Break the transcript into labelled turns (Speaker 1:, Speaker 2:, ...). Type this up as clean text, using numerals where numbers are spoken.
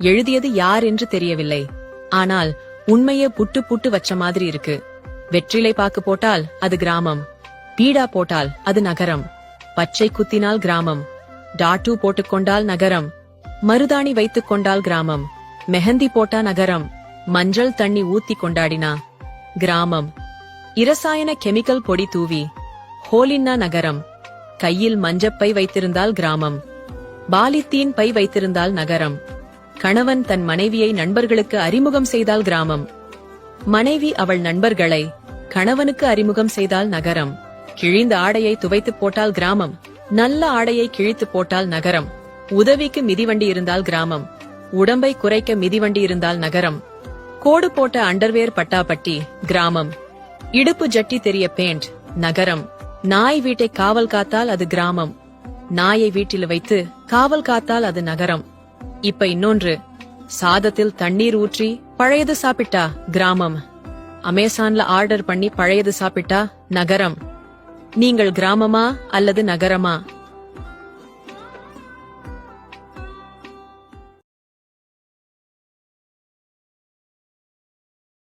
Speaker 1: எழுதியது யார் என்று தெரியவில்லை. ஆனால் உண்மையே புட்டு புட்டு வச்ச மாதிரி இருக்கு. வெற்றிலை பாக்கு போட்டால் அது கிராமம், பீடா போட்டால் அது நகரம், பச்சை குத்தினால் கிராமம், டாட்டூ போட்டுக்கொண்டால் நகரம், மருதாணி வைத்துக் கொண்டால் கிராமம், மெஹந்தி போட்டா நகரம், மஞ்சள் தண்ணி ஊத்தி கொண்டாடினா கிராமம், இரசாயன கெமிக்கல் பொடி தூவி ஹோலின்னா நகரம், கையில் மஞ்சப்பை வைத்திருந்தால் கிராமம், பாலித்தீன் பை வைத்திருந்தால் நகரம், கணவன் தன் மனைவியை நண்பர்களுக்கு அறிமுகம் செய்தால் கிராமம், மனைவி அவள் நண்பர்களை கணவனுக்கு அறிமுகம் செய்தால் நகரம், கிழிந்த ஆடையை துவைத்து போட்டால் கிராமம், நல்ல ஆடையை கிழித்து போட்டால் நகரம், உதவிக்கு மிதிவண்டி இருந்தால் கிராமம், உடம்பை குறைக்க மிதிவண்டி இருந்தால் நகரம், கோடு போட்ட அண்டர்வேர் பட்டாப்பட்டி கிராமம், இடுப்பு ஜட்டி தெரிய பேண்ட் நகரம், நாய் வீட்டை காவல் காத்தால் அது கிராமம், நாயை வீட்டில் வைத்து காவல் காத்தால் அது நகரம். இப்ப இன்னொன்று, சாதத்தில் தண்ணீர் ஊற்றி பழையது சாப்பிட்டா கிராமம், அமேசான்ல ஆர்டர் பண்ணி பழையது சாப்பிட்டா நகரம். நீங்கள் கிராமமா அல்லது நகரமா?